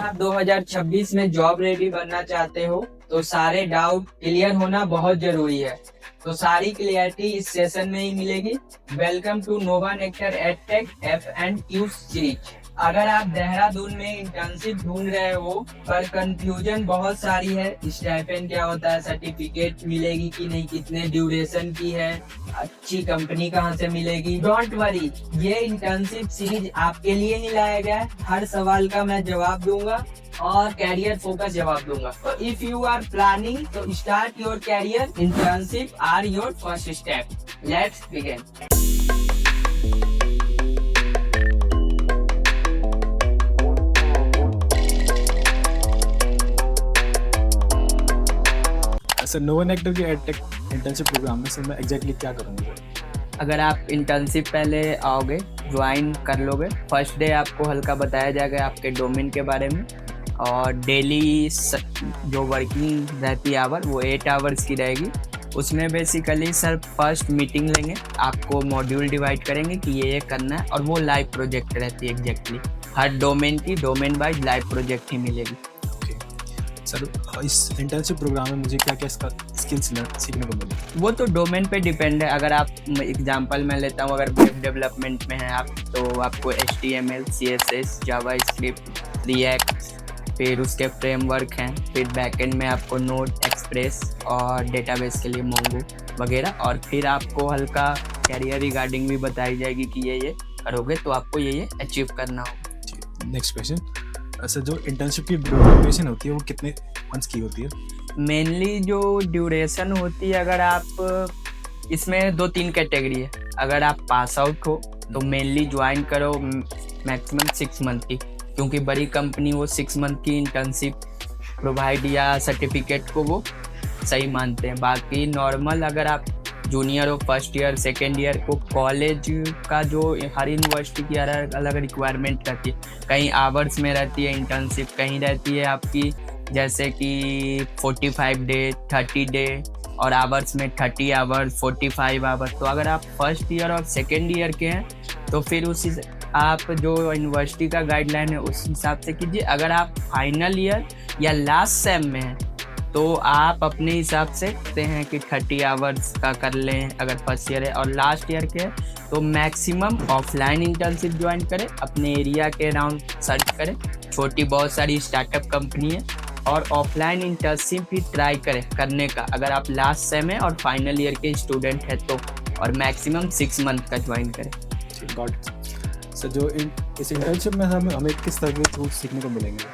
आप 2026 में job ready बनना चाहते हो तो सारे डाउट क्लियर होना बहुत जरूरी है। तो सारी क्लियरिटी इस सेशन में ही मिलेगी। Welcome to Nova Nectar edtech F&Q series. अगर आप देहरादून में इंटर्नशिप ढूंढ रहे हो पर कंफ्यूजन बहुत सारी है, स्टाइपेंड क्या होता है, सर्टिफिकेट मिलेगी कि नहीं, कितने ड्यूरेशन की है, अच्छी कंपनी कहाँ से मिलेगी, डोंट वरी, ये इंटर्नशिप सीरीज आपके लिए ही लाया गया है। हर सवाल का मैं जवाब दूंगा और कैरियर फोकस जवाब दूंगा। तो if you are planning to start your career, internship are your first step. Let's begin. Sir Nova Nectar के एडटेक इंटर्नशिप प्रोग्राम में सर मैं एग्जैक्टली क्या करूँगा? अगर आप इंटर्नशिप पहले आओगे, ज्वाइन कर लोगे, फर्स्ट डे आपको हल्का बताया जाएगा आपके डोमेन के बारे में, और डेली जो वर्किंग रहती है आवर वो 8 आवर्स की रहेगी। उसमें बेसिकली सर फर्स्ट मीटिंग लेंगे, आपको मॉड्यूल डिवाइड करेंगे कि ये करना है, और वो लाइव प्रोजेक्ट रहती है। एग्जैक्टली हर डोमेन की डोमेन वाइज लाइव प्रोजेक्ट ही मिलेगी। सर इस इंटर्नशिप प्रोग्राम में मुझे क्या क्या स्किल्स सीखने को मिले? वो तो डोमेन पे डिपेंड है। अगर आप एग्जांपल मैं लेता हूँ, अगर वेब डेवलपमेंट में है आप तो आपको HTML, CSS, जावास्क्रिप्ट, रिएक्ट, फिर उसके फ्रेमवर्क हैं, फिर बैकएंड में आपको नोड, एक्सप्रेस और डेटाबेस के लिए मोंगो वगैरह, और फिर आपको हल्का कैरियर रिगार्डिंग भी बताई जाएगी कि ये करोगे तो आपको ये अचीव करना होगा। नेक्स्ट क्वेश्चन सर, जो इंटर्नशिप की ड्यूरेशन होती है वो कितने मंथ्स की होती है? मेनली जो ड्यूरेशन होती है, अगर आप इसमें 2-3 कैटेगरी है। अगर आप पास आउट हो तो मेनली ज्वाइन करो मैक्सिमम 6 मंथ की, क्योंकि बड़ी कंपनी वो 6 मंथ की इंटर्नशिप प्रोवाइड या सर्टिफिकेट को वो सही मानते हैं। बाकी नॉर्मल अगर आप जूनियर हो, फर्स्ट ईयर, सेकेंड ईयर को, कॉलेज का जो हर यूनिवर्सिटी की अलग अलग रिक्वायरमेंट रहती है। कहीं आवर्स में रहती है इंटर्नशिप, कहीं रहती है आपकी जैसे कि 45 डे, 30 डे, और आवर्स में 30 आवर्स, 45 आवर्स। तो अगर आप फर्स्ट ईयर और सेकेंड ईयर के हैं तो फिर उसी आप जो यूनिवर्सिटी का गाइडलाइन है उस हिसाब से कीजिए। अगर आप फाइनल ईयर या लास्ट सेम में हैं तो आप अपने हिसाब से कहते हैं कि 30 आवर्स का कर लें अगर फर्स्ट ईयर है, और लास्ट ईयर के तो मैक्सिमम ऑफलाइन इंटर्नशिप ज्वाइन करें, अपने एरिया के अराउंड सर्च करें। छोटी बहुत सारी स्टार्टअप कंपनी है, और ऑफलाइन इंटर्नशिप भी ट्राई करें करने का अगर आप लास्ट सेम है और फाइनल ईयर के स्टूडेंट है तो, और मैक्सिमम 6 मंथ का ज्वाइन करें। सर जो इस इंटर्नशिप में हमें किस तरह के टूल्स सीखने को मिलेंगे?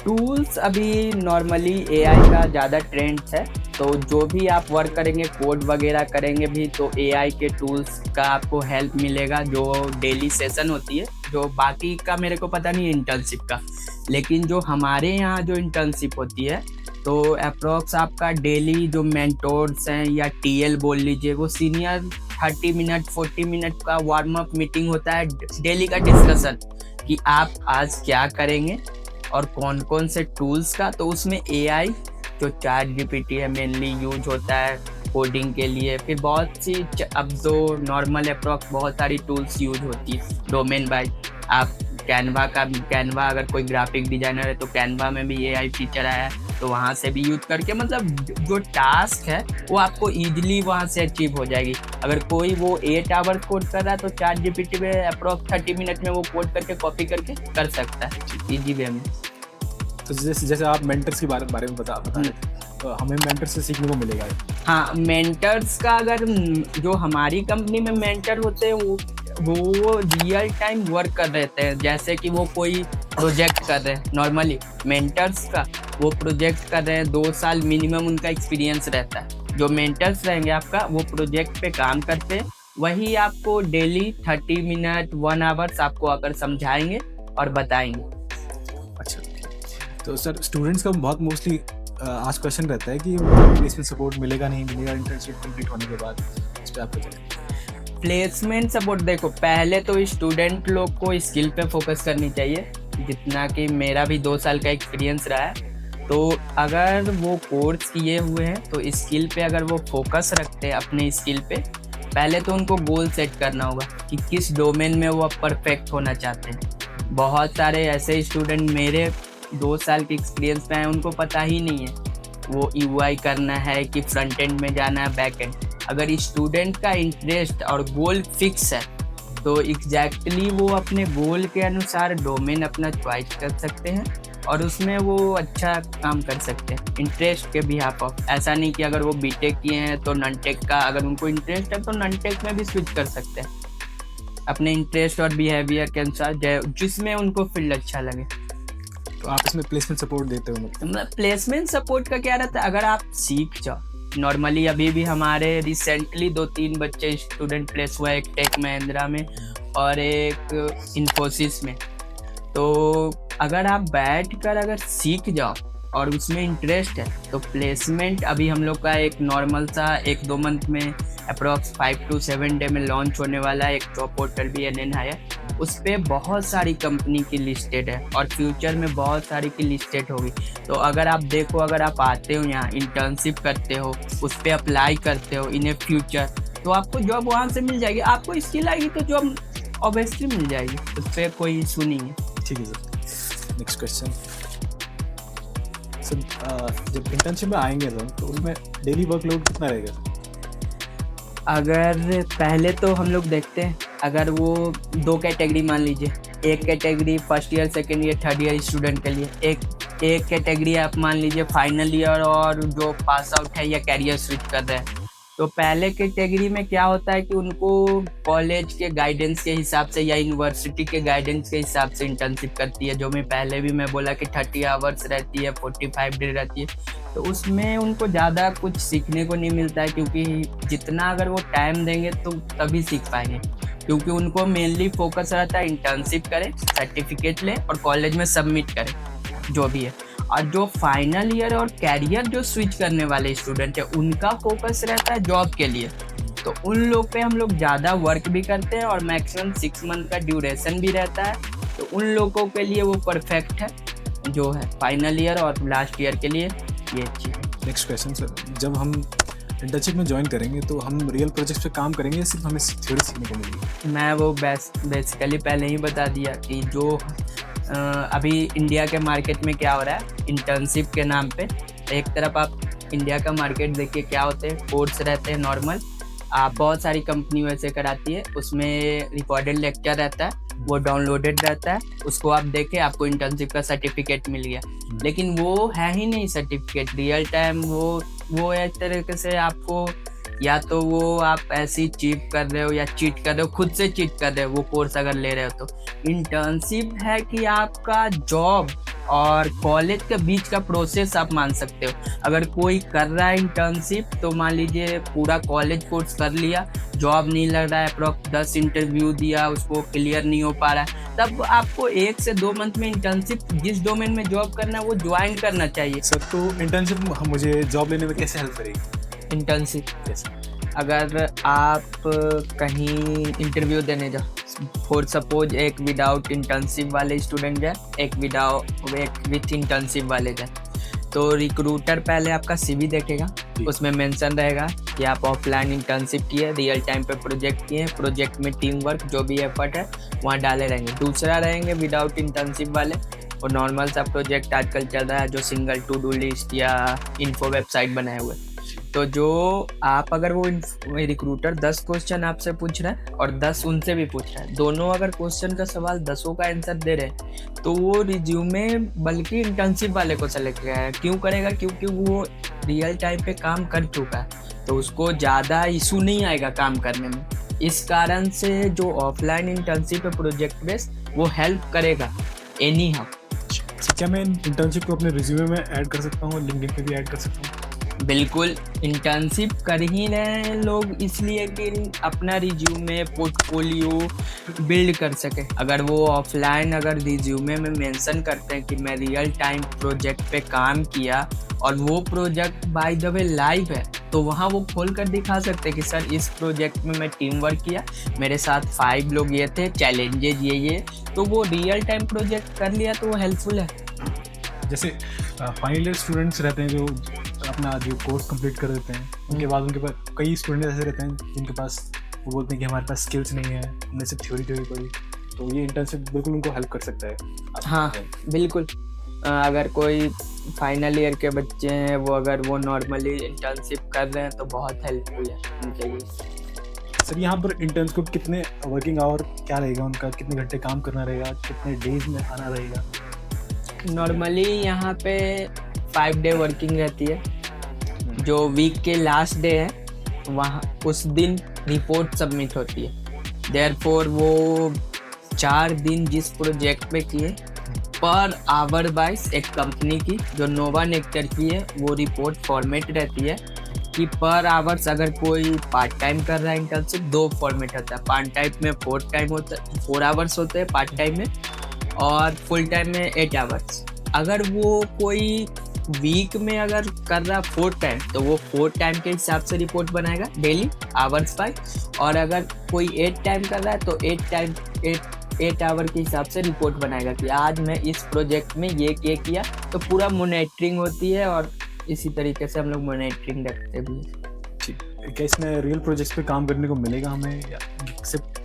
टूल्स अभी नॉर्मली AI का ज़्यादा ट्रेंड है, तो जो भी आप वर्क करेंगे, कोड वगैरह करेंगे भी, तो AI के टूल्स का आपको हेल्प मिलेगा। जो डेली सेशन होती है, जो बाकी का मेरे को पता नहीं है इंटर्नशिप का, लेकिन जो हमारे यहाँ जो इंटर्नशिप होती है तो अप्रॉक्स आपका डेली जो मेंटोर्स हैं या TL बोल लीजिए, वो सीनियर 30 मिनट 40 मिनट का वार्म अप मीटिंग होता है, डेली का डिस्कशन कि आप आज क्या करेंगे और कौन कौन से टूल्स का। तो उसमें AI जो ChatGPT है मेनली यूज होता है कोडिंग के लिए, फिर बहुत सी अब जो नॉर्मल अप्रॉक्स बहुत सारी टूल्स यूज होती है डोमेन बाय। आप कैनवा अगर कोई ग्राफिक डिजाइनर है तो कैनवा में भी AI फीचर आया है, तो वहाँ से भी यूज करके मतलब जो टास्क है वो आपको ईजिली वहाँ से अचीव हो जाएगी। अगर कोई वो 8 आवर्स कोड कर रहा है तो ChatGPT में अप्रॉक्स 30 मिनट में वो कोड करके कॉपी करके कर सकता है ईजी वे में। तो जैसे आप मेंटर्स के बारे में बता रहे थे, तो हमें मेंटर से सीखने को मिलेगा? हाँ, मेंटर्स का अगर जो हमारी कंपनी में मेंटर होते हैं वो रियल टाइम वर्क कर रहे थे, जैसे कि वो कोई प्रोजेक्ट कर रहे हैं। नॉर्मली मेंटर्स का वो प्रोजेक्ट कर रहे हैं, 2 साल मिनिमम उनका एक्सपीरियंस रहता है। जो मेंटर्स रहेंगे आपका वो प्रोजेक्ट पे काम करते हैं, वही आपको डेली 30 मिनट 1 आवर्स आपको आकर समझाएंगे और बताएंगे। अच्छा, तो सर स्टूडेंट्स का बहुत मोस्टली आज क्वेश्चन रहता है कि प्लेसमेंट सपोर्ट मिलेगा नहीं मिलेगा इंटर्नशिप कंप्लीट होने के बाद, इस पर आप बताएं। प्लेसमेंट सपोर्ट देखो, पहले तो स्टूडेंट लोग को स्किल पे फोकस करनी चाहिए, जितना कि मेरा भी 2 साल का एक्सपीरियंस रहा है। तो अगर वो कोर्स किए हुए हैं तो स्किल पे अगर वो फोकस रखते हैं अपने स्किल पे, पहले तो उनको गोल सेट करना होगा कि किस डोमेन में वो परफेक्ट होना चाहते हैं। बहुत सारे ऐसे स्टूडेंट 2 साल के एक्सपीरियंस में आए उनको पता ही नहीं है वो यूआई करना है कि फ्रंट एंड में जाना है बैक एंड। अगर स्टूडेंट का इंटरेस्ट और गोल फिक्स है तो एग्जैक्टली वो अपने गोल के अनुसार डोमेन अपना चॉइस कर सकते हैं और उसमें वो अच्छा काम कर सकते हैं इंटरेस्ट के बिहाफ ऑफ। ऐसा नहीं कि अगर वो बीटेक किए हैं तो नॉन टेक का अगर उनको इंटरेस्ट है तो नॉन टेक में भी स्विच कर सकते हैं अपने इंटरेस्ट और बिहेवियर के अनुसार जिसमें उनको फील्ड अच्छा लगे। तो आप इसमें प्लेसमेंट सपोर्ट देते हो? मतलब प्लेसमेंट सपोर्ट का क्या रहता है, अगर आप सीख जाओ नॉर्मली अभी भी हमारे रिसेंटली 2-3 बच्चे स्टूडेंट प्लेस हुआ, एक टेक महिंद्रा में और एक इन्फोसिस में। तो अगर आप बैठ कर अगर सीख जाओ और उसमें इंटरेस्ट है तो प्लेसमेंट अभी हम लोग का एक नॉर्मल सा 1-2 मंथ में अप्रॉक्स 5 to 7 डे में लॉन्च होने वाला है एक जॉब पोर्टल भी NN है। उस पर बहुत सारी कंपनी की लिस्टेड है और फ्यूचर में बहुत सारी की लिस्टेड होगी। तो अगर आप देखो अगर आप आते हो यहाँ इंटर्नशिप करते हो उस पर अप्लाई करते हो इन ए फ्यूचर तो आपको जॉब वहाँ से मिल जाएगी। आपको स्किल आएगी तो जॉब ऑब्वियसली मिल जाएगी, उस पर कोई इशू नहीं है। ठीक है सर। नेक्स्ट क्वेश्चन सर, जब इंटर्नशिप में आएंगे तो उसमें डेली वर्कलोड कितना रहेगा? अगर पहले तो हम लोग देखते हैं अगर वो 2 कैटेगरी मान लीजिए, एक category first year second year third year student के लिए, एक कैटेगरी आप मान लीजिए फाइनल ईयर और जो पास आउट है या कैरियर स्विच कर रहे हैं। तो पहले कैटेगरी में क्या होता है कि उनको कॉलेज के गाइडेंस के हिसाब से या यूनिवर्सिटी के गाइडेंस के हिसाब से इंटर्नशिप करती है, जो मैं पहले भी मैं बोला कि 30 आवर्स रहती है, 45 डे रहती है। तो उसमें उनको ज़्यादा कुछ सीखने को नहीं मिलता है क्योंकि जितना अगर वो टाइम देंगे तो तभी सीख पाएंगे, क्योंकि उनको मेनली फोकस रहता है इंटर्नशिप करें, सर्टिफिकेट लें और कॉलेज में सबमिट करें जो भी है। और जो फाइनल ईयर और कैरियर जो स्विच करने वाले स्टूडेंट है उनका फोकस रहता है जॉब के लिए। तो उन लोग पे हम लोग ज़्यादा वर्क भी करते हैं और मैक्सिमम 6 मंथ का ड्यूरेशन भी रहता है। तो उन लोगों के लिए वो परफेक्ट है जो है फाइनल ईयर और लास्ट ईयर के लिए ये अच्छी है। नेक्स्ट क्वेश्चन सर, जब हम इंटर्नशिप में ज्वाइन करेंगे तो हम रियल प्रोजेक्ट्स पे काम करेंगे या सिर्फ हमें थ्योरी सीखने को मिलेगी? मैं वो बेसिकली पहले ही बता दिया कि जो अभी इंडिया के मार्केट में क्या हो रहा है इंटर्नशिप के नाम पे। एक तरफ आप इंडिया का मार्केट देखिए क्या होते हैं, कोर्स रहते हैं नॉर्मल, आप बहुत सारी कंपनी वैसे कराती है, उसमें रिकॉर्डेड लेक्चर रहता है, वो डाउनलोडेड रहता है, उसको आप देखें आपको इंटर्नशिप का सर्टिफिकेट मिल गया। लेकिन वो है ही नहीं सर्टिफिकेट रियल टाइम, वो एक तरीके से आपको या तो वो आप ऐसे ही चीट कर रहे हो या चीट कर रहे हो, खुद से चीट कर रहे हो वो कोर्स अगर ले रहे हो। तो इंटर्नशिप है कि आपका जॉब और कॉलेज के बीच का प्रोसेस आप मान सकते हो। अगर कोई कर रहा है इंटर्नशिप तो मान लीजिए पूरा कॉलेज कोर्स कर लिया, जॉब नहीं लग रहा है, अप्रॉक्स 10 इंटरव्यू दिया, उसको क्लियर नहीं हो पा रहा है, तब आपको 1 से 2 मंथ में इंटर्नशिप जिस डोमेन में जॉब करना है वो ज्वाइन करना चाहिए। सर तो इंटर्नशिप मुझे जॉब लेने में कैसे हेल्प करेगी? इंटर्नशिप अगर आप कहीं इंटरव्यू देने जाओ, फॉर सपोज एक विदाउट इंटर्नशिप वाले स्टूडेंट जाए, एक विथ इंटर्नशिप वाले जाए, तो रिक्रूटर पहले आपका CV देखेगा, उसमें मेंशन रहेगा कि आप ऑफलाइन इंटर्नशिप किए, रियल टाइम पे प्रोजेक्ट किए, प्रोजेक्ट में टीम वर्क जो भी एफर्ट है वहाँ डाले रहेंगे। दूसरा रहेंगे विदाउट इंटर्नशिप वाले, और नॉर्मल सा प्रोजेक्ट आजकल चल रहा है जो सिंगल टू डू लिस्ट या इन्फो वेबसाइट बनाए हुए। तो जो आप अगर वो रिक्रूटर 10 क्वेश्चन आपसे पूछ रहा है और 10 उनसे भी पूछ रहा है, दोनों अगर क्वेश्चन का सवाल 10 का आंसर दे रहे हैं तो वो रिज्यूमे बल्कि इंटर्नशिप वाले को सेलेक्ट करेगा। क्यों करेगा? क्योंकि वो रियल टाइम पे काम कर चुका है तो उसको ज़्यादा इशू नहीं आएगा काम करने में। इस कारण से जो ऑफलाइन इंटर्नशिप है प्रोजेक्ट बेस वो हेल्प करेगा एनी हाउ। क्या मैं इंटर्नशिप को अपने रिज्यूमे में ऐड कर सकता हूँ, लिंक्डइन पे भी ऐड कर सकता हूँ? बिल्कुल, इंटर्नशिप कर ही रहे हैं लोग इसलिए कि अपना रिज्यूमे पोर्टफोलियो बिल्ड कर सके। अगर वो ऑफलाइन अगर रिज्यूमे में मेंशन करते हैं कि मैं रियल टाइम प्रोजेक्ट पे काम किया और वो project by the way live है, तो वहाँ वो खोल कर दिखा सकते हैं कि सर इस प्रोजेक्ट में मैं टीम वर्क किया, मेरे साथ 5 लोग ये थे, चैलेंजेज ये, तो वो रियल टाइम प्रोजेक्ट कर लिया तो वो हेल्पफुल है। जैसे फाइनल ईयर स्टूडेंट्स रहते हैं जो अपना जो कोर्स कंप्लीट कर देते हैं, उनके बाद उनके पास कई स्टूडेंट ऐसे रहते हैं जिनके पास वो बोलते हैं कि हमारे पास स्किल्स नहीं है, हमने सिर्फ थ्योरी पढ़ी, तो ये इंटर्नशिप बिल्कुल उनको हेल्प कर सकता है। हाँ बिल्कुल, अगर कोई फाइनल ईयर के बच्चे हैं वो अगर वो नॉर्मली इंटर्नशिप कर रहे हैं तो बहुत हेल्पफुल है उनके लिए। सर यहाँ पर इंटर्न्स को कितने वर्किंग आवर क्या रहेगा उनका, कितने घंटे काम करना रहेगा, कितने डेज में आना रहेगा? नॉर्मली यहाँ पे 5 डे वर्किंग रहती है। जो वीक के लास्ट डे है वहाँ उस दिन रिपोर्ट सबमिट होती है। देयरफॉर वो 4 दिन जिस प्रोजेक्ट पे किए पर आवर वाइज एक कंपनी की जो नोवा नेक्टर की है वो रिपोर्ट फॉर्मेट रहती है कि पर आवर्स अगर कोई पार्ट टाइम कर रहा है इंटर्नशिप 2 फॉर्मेट होता है। पार्ट टाइम में 4 टाइम होता है, 4 आवर्स होते हैं पार्ट टाइम में, और फुल टाइम में 8 आवर्स। अगर वो कोई वीक में अगर कर रहा 4 टाइम तो वो 4 टाइम के हिसाब से रिपोर्ट बनाएगा डेली आवर्स बाय, और अगर कोई 8 टाइम कर रहा है तो 8 आवर के हिसाब से रिपोर्ट बनाएगा कि आज मैं इस प्रोजेक्ट में ये किया। तो पूरा मॉनिटरिंग होती है और इसी तरीके से हम लोग मॉनिटरिंग रखते भी हैं। ठीक, क्या इसमें रियल प्रोजेक्ट्स पे काम करने को मिलेगा हमें या सिर्फ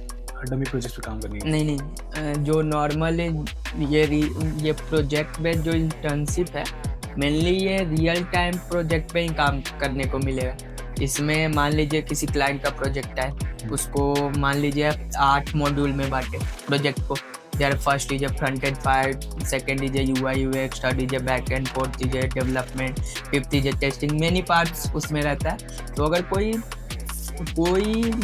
डमी प्रोजेक्ट पे काम करने का? नहीं, जो नॉर्मल ये प्रोजेक्ट बेस्ड जो इंटर्नशिप है मेनली ये रियल टाइम प्रोजेक्ट पे ही काम करने को मिलेगा। इसमें मान लीजिए किसी क्लाइंट का प्रोजेक्ट है, उसको मान लीजिए 8 मॉड्यूल में बांटे प्रोजेक्ट को। जैसे first is front end part, second is UI UX, third is back and, fourth is development, fifth is testing, many parts उसमें रहता है। तो अगर कोई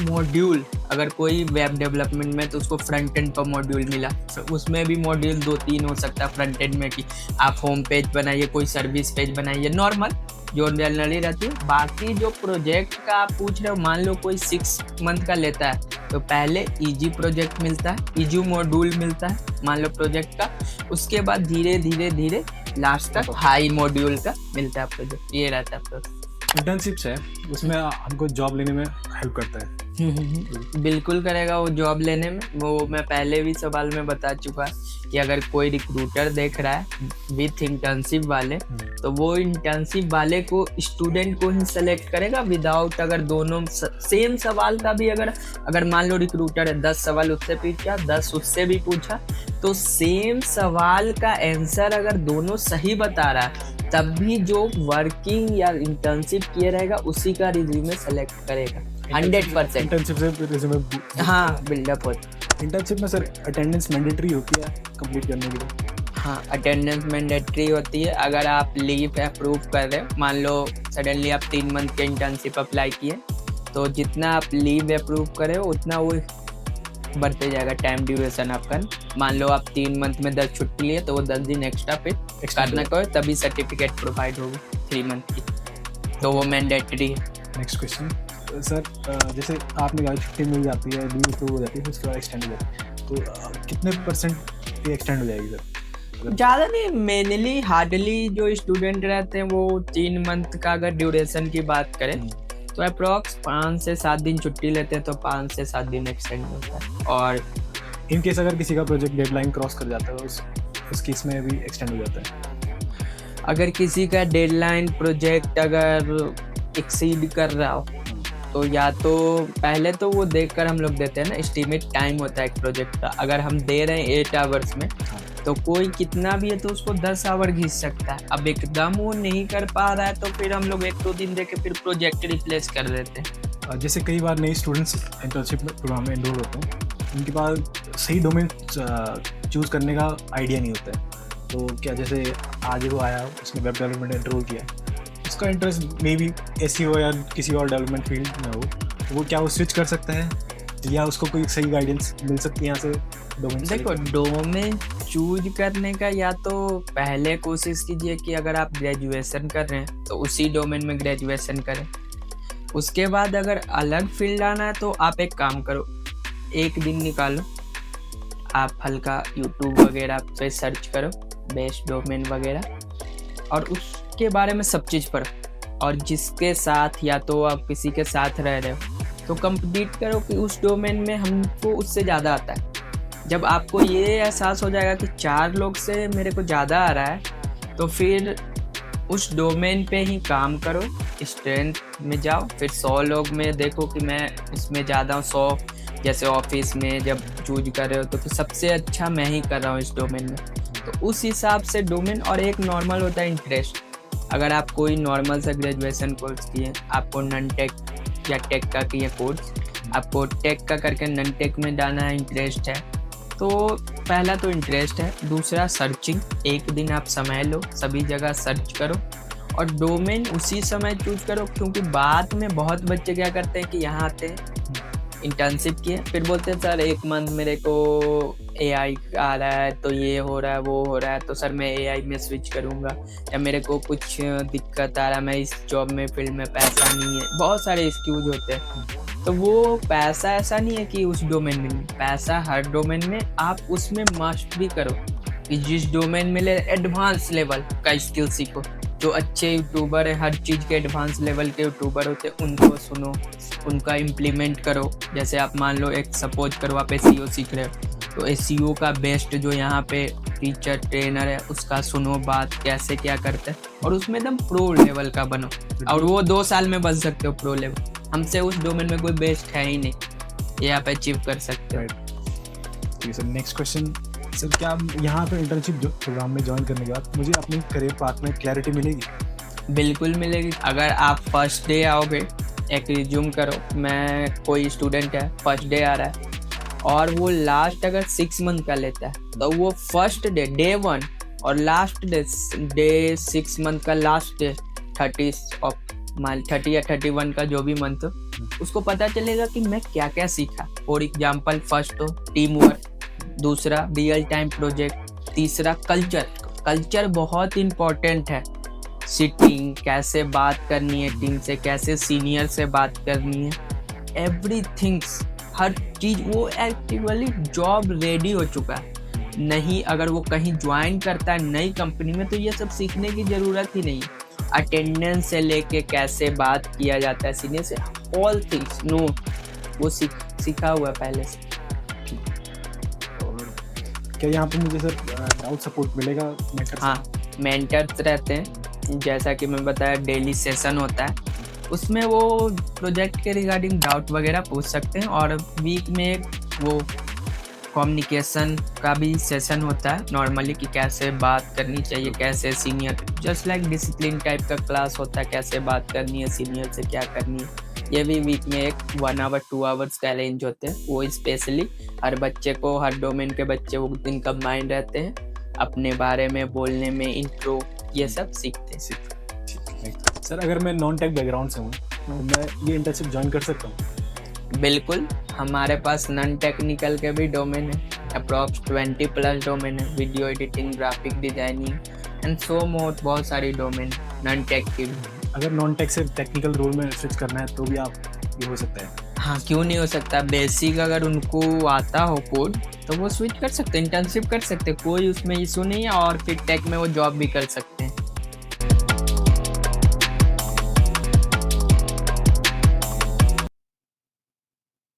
मॉड्यूल अगर कोई वेब डेवलपमेंट में तो उसको फ्रंट एंड का मॉड्यूल मिला, तो उसमें भी मॉड्यूल 2-3 हो सकता है फ्रंट एंड में कि आप होम पेज बनाइए, कोई सर्विस पेज बनाइए, नॉर्मल जो जनरली रहती है। बाकी जो प्रोजेक्ट का आप पूछ रहे हो, मान लो कोई 6 मंथ का लेता है तो पहले इजी प्रोजेक्ट मिलता है, इजी मॉड्यूल मिलता है मान लो प्रोजेक्ट का, उसके बाद धीरे धीरे लास्ट तक हाई मॉड्यूल का मिलता है प्रोजेक्ट। ये रहता है प्रोजेक्ट। इंटर्नशिप्स है उसमें हमको जॉब लेने में हेल्प करता है। बिल्कुल करेगा वो जॉब लेने में। वो मैं पहले भी सवाल में बता चुका कि अगर कोई रिक्रूटर देख रहा है विथ इंटर्नशिप वाले तो वो इंटर्नशिप वाले को स्टूडेंट को ही सेलेक्ट करेगा विदाउट अगर दोनों सेम सवाल का भी अगर मान लो रिक्रूटर है 10 सवाल उससे पूछा 10 उससे भी पूछा तो सेम सवाल का आंसर अगर दोनों सही बता रहा है तब भी जो वर्किंग या इंटर्नशिप किया रहेगा उसी का रिज्यूमे सेलेक्ट करेगा 100%। इंटर्नशिप से रिज्यूमे हाँ बिल्डअप होता। इंटर्नशिप में सर अटेंडेंस मैंडेटरी होती है कंप्लीट करने के लिए? हाँ अटेंडेंस मैंडेटरी होती है। अगर आप लीव अप्रूव कर रहे हो, मान लो सडनली आप 3 मंथ के इंटर्नशिप अप्लाई किए तो जितना आप लीव अप्रूव करे हो उतना वो बढ़ते जाएगा टाइम ड्यूरेशन आपका। मान लो आप 3 मंथ में 10 छुट्टी लिए तो वो 10 दिन एक्स्ट्रा पे करना कहो तभी सर्टिफिकेट प्रोवाइड होगी 3 मंथ की, तो वो मैंडेटरी है। नेक्स्ट क्वेश्चन सर, जैसे आपने कहा छुट्टी मिल जाती है, लीव अप्रूव हो जाती है, फिर उसके बाद एक्सटेंड हो जाती है, तो कितने % पे एक्सटेंड हो जाएगी सर? ज़्यादा नहीं, मेनली हार्डली जो स्टूडेंट रहते हैं वो 3 मंथ का अगर ड्यूरेशन की बात करें तो अप्रॉक्स 5 से 7 दिन छुट्टी लेते हैं तो 5 से 7 दिन एक्सटेंड होता है। और इन केस अगर किसी का प्रोजेक्ट डेडलाइन क्रॉस कर जाता है उस केस में भी एक्सटेंड हो जाता है? अगर किसी का डेडलाइन प्रोजेक्ट अगर एक्सीड कर रहा हो तो या तो पहले तो वो देखकर हम लोग देते हैं ना, एस्टिमेट टाइम होता है एक प्रोजेक्ट का। अगर हम दे रहे हैं 8 आवर्स में तो कोई कितना भी है तो उसको 10 आवर घिस सकता है। अब एकदम वो नहीं कर पा रहा है तो फिर हम लोग 1-2 दिन देके फिर प्रोजेक्ट रिप्लेस कर देते हैं। जैसे कई बार नए स्टूडेंट्स इंटर्नशिप प्रोग्राम में एनरोल होते हैं, उनके पास सही डोमेन चूज़ करने का आइडिया नहीं होता है, तो क्या जैसे आज वो आया उसने वेब डेवलपमेंट एनरोल किया, उसका इंटरेस्ट मे बी SEO या किसी और डेवलपमेंट फील्ड में हो, तो वो क्या वो स्विच कर सकता है या उसको कोई सही गाइडेंस मिल सकती है यहाँ से डोमेन? देखो डोमेन चूज करने का या तो पहले कोशिश कीजिए कि अगर आप ग्रेजुएशन कर रहे हैं तो उसी डोमेन में ग्रेजुएशन करें। उसके बाद अगर अलग फील्ड आना है तो आप एक काम करो, एक दिन निकालो, आप हल्का यूट्यूब वगैरह पे सर्च करो बेस्ट डोमेन वगैरह और उसके बारे में सब चीज़ पढ़ो, और जिसके साथ या तो आप किसी के साथ रह रहे हो तो कंप्लीट करो कि उस डोमेन में हमको उससे ज़्यादा आता है। जब आपको ये एहसास हो जाएगा कि 4 लोग से मेरे को ज़्यादा आ रहा है तो फिर उस डोमेन पे ही काम करो, स्ट्रेंथ में जाओ, फिर 100 लोग में देखो कि मैं उसमें ज़्यादा हूँ। 100 जैसे ऑफिस में जब चूज कर रहे हो तो फिर सबसे अच्छा मैं ही कर रहा हूँ इस डोमेन में, तो उस हिसाब से डोमेन, और एक नॉर्मल होता है इंटरेस्ट। अगर आप कोई नॉर्मल सा ग्रेजुएशन कोर्स किए, आपको नॉन टेक या टेक का किए कोर्स, आपको टेक का करके नॉन टेक में डालना है, इंटरेस्ट है, तो पहला तो इंटरेस्ट है, दूसरा सर्चिंग। एक दिन आप समय लो, सभी जगह सर्च करो और डोमेन उसी समय चूज करो, क्योंकि बाद में बहुत बच्चे क्या करते हैं कि यहाँ आते हैं, इंटर्नशिप किए, फिर बोलते हैं सर 1 मंथ मेरे को AI आ रहा है, तो ये हो रहा है, वो हो रहा है, तो सर मैं AI में स्विच करूँगा, या मेरे को कुछ दिक्कत आ रहा है, मैं इस जॉब में फील्ड में पैसा नहीं है, बहुत सारे एक्सक्यूज होते हैं। तो वो पैसा ऐसा नहीं है कि उस डोमेन में नहीं, पैसा हर डोमेन में, आप उसमें मस्ट भी करो कि जिस डोमेन में ले एडवांस लेवल का स्किल सीखो। जो अच्छे यूट्यूबर है, हर चीज़ के एडवांस लेवल के यूट्यूबर होते हैं, उनको सुनो, उनका इम्प्लीमेंट करो। जैसे आप मान लो एक सपोज करो आप SEO सीख रहे हो, तो SEO का बेस्ट जो यहाँ पे टीचर ट्रेनर है उसका सुनो बात, कैसे क्या करते हैं, और उसमें एकदम प्रो लेवल का बनो, और वो 2 साल में बन सकते हो प्रो लेवल। हमसे उस डोमेन में कोई बेस्ट है ही नहीं, ये आप अचीव कर सकते हो। ठीक है सर, नेक्स्ट क्वेश्चन सर, क्या यहाँ पे इंटर्नशिप प्रोग्राम में ज्वाइन करने के बाद मुझे अपने करियर पाथ में क्लैरिटी मिलेगी? बिल्कुल मिलेगी। अगर आप फर्स्ट डे आओगे, एक रिज्यूम करो, मैं कोई स्टूडेंट है फर्स्ट डे आ रहा है और वो लास्ट अगर 6 मंथ का लेता है, तो वो फर्स्ट डे 1 और लास्ट डे 6 मंथ का लास्ट डे 30 या 31 का जो भी मंथ हो, उसको पता चलेगा कि मैं क्या क्या सीखा। फॉर एग्जाम्पल, फर्स्ट तो टीम वर्क, दूसरा रियल टाइम प्रोजेक्ट, तीसरा कल्चर बहुत इम्पोर्टेंट है। सिटिंग, कैसे बात करनी है टीम से, कैसे सीनियर से बात करनी है, एवरीथिंग्स, हर चीज़। वो एक्चुअली जॉब रेडी हो चुका है, नहीं अगर वो कहीं ज्वाइन करता है नई कंपनी में तो ये सब सीखने की ज़रूरत ही नहीं है। अटेंडेंस से लेके कैसे बात किया जाता है सीनियर से, ऑल थिंग्स नो, वो सीखा हुआ है पहले से। और क्या यहाँ पे मुझे सर डाउट सपोर्ट मिलेगा मेंटर से? हाँ, मेंटर्स रहते हैं, जैसा कि मैं बताया डेली सेशन होता है, उसमें वो प्रोजेक्ट के रिगार्डिंग डाउट वगैरह पूछ सकते हैं, और वीक में एक वो कम्युनिकेशन का भी सेशन होता है नॉर्मली, कि कैसे बात करनी चाहिए, कैसे senior, just like discipline type का क्लास होता है, कैसे बात करनी है सीनियर से, क्या करनी है। ये भी वीक में एक 1 आवर 2 आवर्स का अरेंज होते हैं, वो स्पेशली हर बच्चे को, हर डोमेन के बच्चे वो दिन कंबाइंड रहते हैं, अपने बारे में बोलने में, इंट्रो, ये सब सीखते हैं। सर, अगर मैं नॉन टेक बैकग्राउंड से हूँ तो मैं ये इंटर्नशिप ज्वाइन कर सकता हूँ? बिल्कुल, हमारे पास नॉन टेक्निकल के भी डोमेन है, अप्रॉक्स 20+ डोमेन है, video editing, graphic designing and so more, बहुत सारी डोमेन नॉन टेक की भी। अगर नॉन टेक से टेक्निकल रोल में स्विच करना है तो भी आप ये हो सकता है? हाँ, क्यों नहीं हो सकता। बेसिक अगर उनको आता हो कोड तो वो स्विच कर सकते हैं, इंटर्नशिप कर सकते हैं, कोई उसमें इशू नहीं है, और फिर टेक में वो जॉब भी कर सकते हैं।